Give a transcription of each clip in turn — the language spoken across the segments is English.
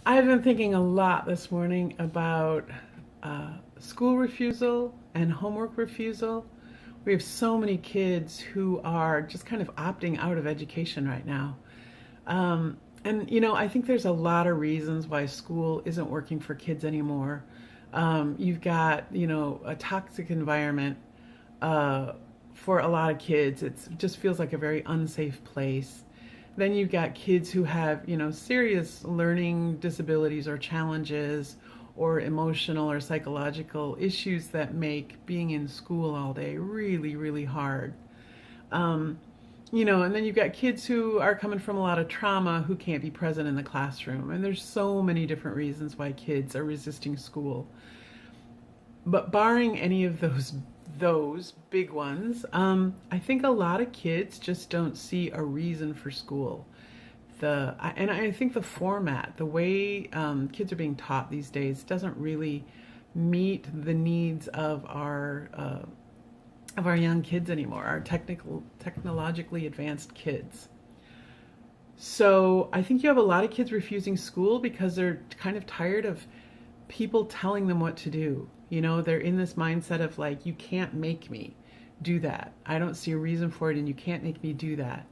I've been thinking a lot this morning about school refusal and homework refusal. We have so many kids who are just kind of opting out of education right now. I think there's a lot of reasons why school isn't working for kids anymore. You've got, a toxic environment uh, for a lot of kids. It just feels like a very unsafe place. Then you've got kids who have, serious learning disabilities or challenges or emotional or psychological issues that make being in school all day really, really hard. Um, and then you've got kids who are coming from a lot of trauma who can't be present in the classroom. And there's so many different reasons why kids are resisting school. But barring any of those big ones, I think a lot of kids just don't see a reason for school. And I think the format, the way kids are being taught these days, doesn't really meet the needs of our young kids anymore, our technologically advanced kids. So I think you have a lot of kids refusing school because they're kind of tired of people telling them what to do. They're in this mindset of like, you can't make me do that. I don't see a reason for it, and you can't make me do that.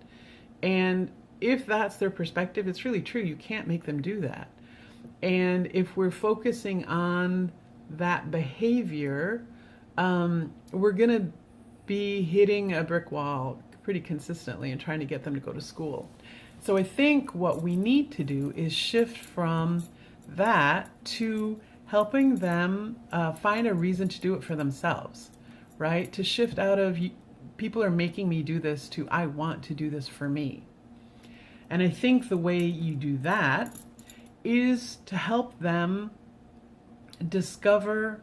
And if that's their perspective, it's really true. You can't make them do that. And if we're focusing on that behavior, we're going to be hitting a brick wall pretty consistently and trying to get them to go to school. So I think what we need to do is shift from that to helping them find a reason to do it for themselves, right? To shift out of people are making me do this to I want to do this for me. And I think the way you do that is to help them discover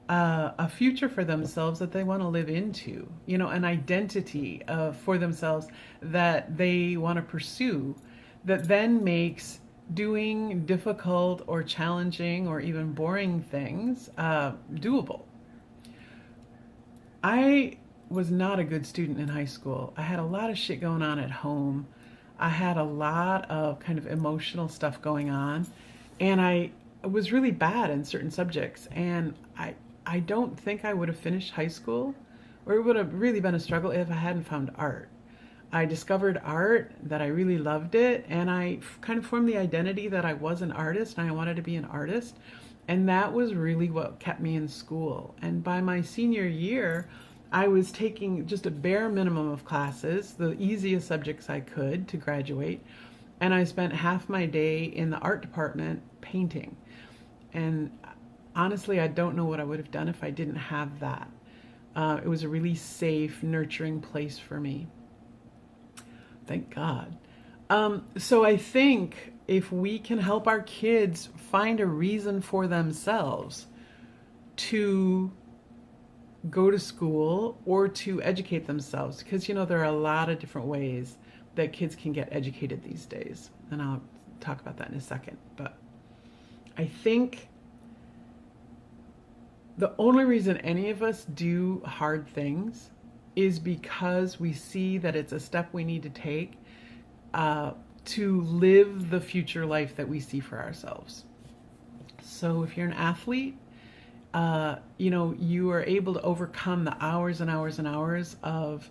a future for themselves that they want to live into, an identity for themselves that they want to pursue, that then makes doing difficult or challenging or even boring things doable. I was not a good student in high school. I had a lot of shit going on at home. I had a lot of kind of emotional stuff going on, and I was really bad in certain subjects. And I don't think I would have finished high school, or it would have really been a struggle if I hadn't found art. I discovered art, that I really loved it, and I kind of formed the identity that I was an artist and I wanted to be an artist. And that was really what kept me in school. And by my senior year, I was taking just a bare minimum of classes, the easiest subjects I could to graduate. And I spent half my day in the art department painting. And honestly, I don't know what I would have done if I didn't have that. It was a really safe, nurturing place for me. Thank God. So I think if we can help our kids find a reason for themselves to go to school or to educate themselves, because there are a lot of different ways that kids can get educated these days, and I'll talk about that in a second. But I think the only reason any of us do hard things is because we see that it's a step we need to take to live the future life that we see for ourselves. So if you're an athlete, you are able to overcome the hours and hours and hours of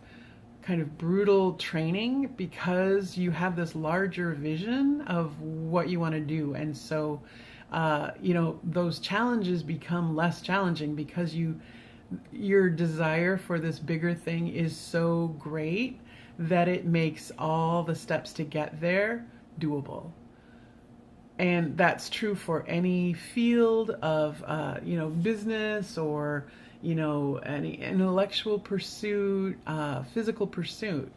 kind of brutal training because you have this larger vision of what you want to do. And so, those challenges become less challenging because your desire for this bigger thing is so great that it makes all the steps to get there doable. And that's true for any field of, business or, any intellectual pursuit, physical pursuit.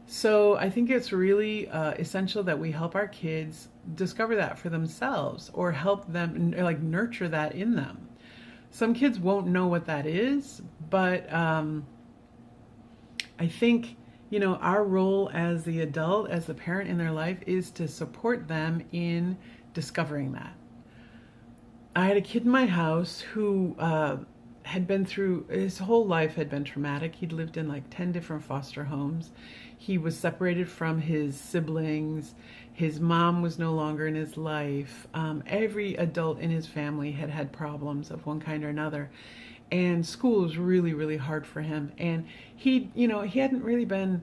So I think it's really essential that we help our kids discover that for themselves, or help them like nurture that in them. Some kids won't know what that is, but I think, our role as the adult, as the parent in their life, is to support them in discovering that. I had a kid in my house who had been through, his whole life had been traumatic. He'd lived in like 10 different foster homes. He was separated from his siblings. His mom was no longer in his life. Every adult in his family had had problems of one kind or another. And school was really, really hard for him. And he hadn't really been,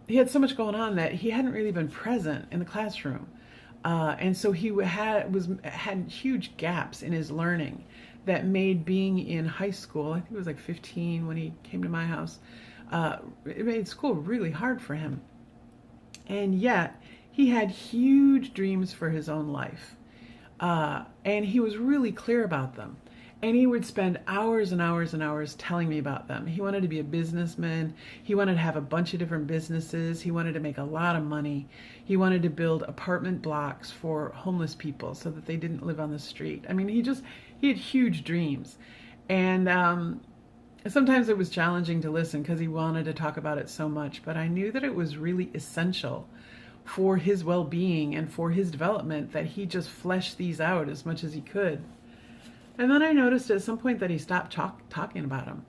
he had so much going on that he hadn't really been present in the classroom. And so he had huge gaps in his learning that made being in high school, I think it was like 15 when he came to my house, it made school really hard for him. And yet, he had huge dreams for his own life. And he was really clear about them. And he would spend hours and hours and hours telling me about them. He wanted to be a businessman. He wanted to have a bunch of different businesses. He wanted to make a lot of money. He wanted to build apartment blocks for homeless people so that they didn't live on the street. I mean, he had huge dreams. And sometimes it was challenging to listen because he wanted to talk about it so much. But I knew that it was really essential for his well-being and for his development that he just flesh these out as much as he could. And then I noticed at some point that he stopped talking about them.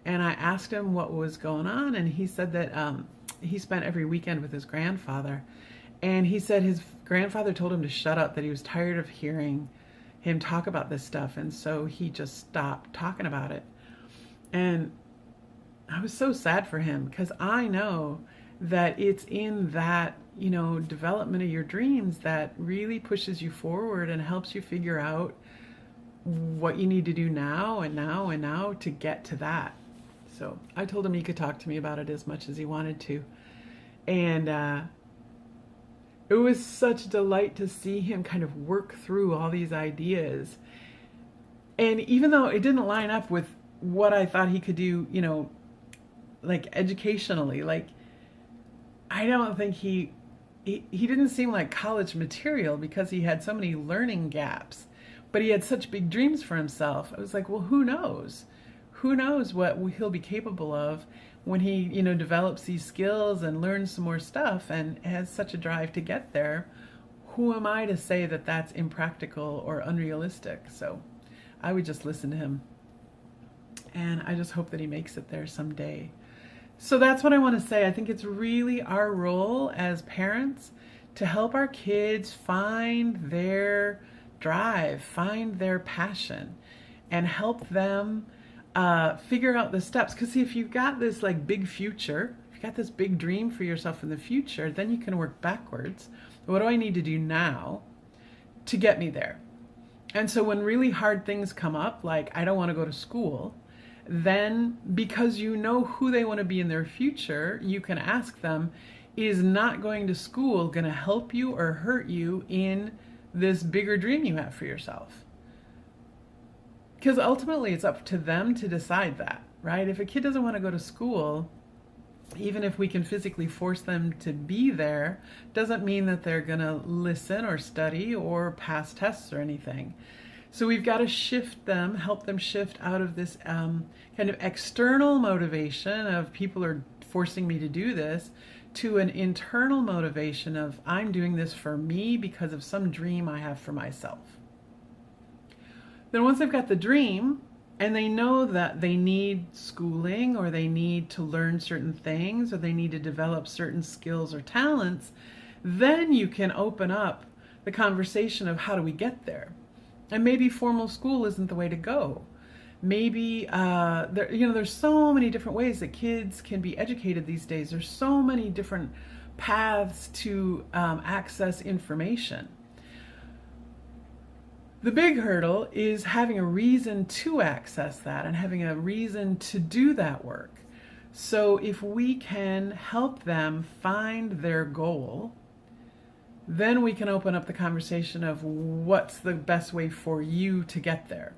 And I asked him what was going on, and he said that he spent every weekend with his grandfather. And he said his grandfather told him to shut up, that he was tired of hearing him talk about this stuff, and so he just stopped talking about it. And I was so sad for him because I know that it's in that, development of your dreams that really pushes you forward and helps you figure out what you need to do now and now and now to get to that. So I told him he could talk to me about it as much as he wanted to. And it was such a delight to see him kind of work through all these ideas. And even though it didn't line up with what I thought he could do, like educationally, like I don't think he didn't seem like college material because he had so many learning gaps. But he had such big dreams for himself. I was like, well, who knows? Who knows what he'll be capable of when he, develops these skills and learns some more stuff and has such a drive to get there. Who am I to say that that's impractical or unrealistic? So I would just listen to him. And I just hope that he makes it there someday. So that's what I want to say. I think it's really our role as parents to help our kids find their drive, find their passion, and help them figure out the steps. Because if you've got this like big future, if you've got this big dream for yourself in the future, then you can work backwards. What do I need to do now to get me there? And so when really hard things come up, like I don't want to go to school, then because you know who they want to be in their future, you can ask them, is not going to school going to help you or hurt you in this bigger dream you have for yourself? Because ultimately it's up to them to decide that, right? If a kid doesn't want to go to school, even if we can physically force them to be there, doesn't mean that they're going to listen or study or pass tests or anything. So we've got to help them shift out of this kind of external motivation of people are forcing me to do this, to an internal motivation of I'm doing this for me because of some dream I have for myself. Then once they've got the dream and they know that they need schooling or they need to learn certain things or they need to develop certain skills or talents, then you can open up the conversation of how do we get there? And maybe formal school isn't the way to go. Maybe there's so many different ways that kids can be educated these days. There's so many different paths to access information. The big hurdle is having a reason to access that and having a reason to do that work. So if we can help them find their goal, then we can open up the conversation of what's the best way for you to get there.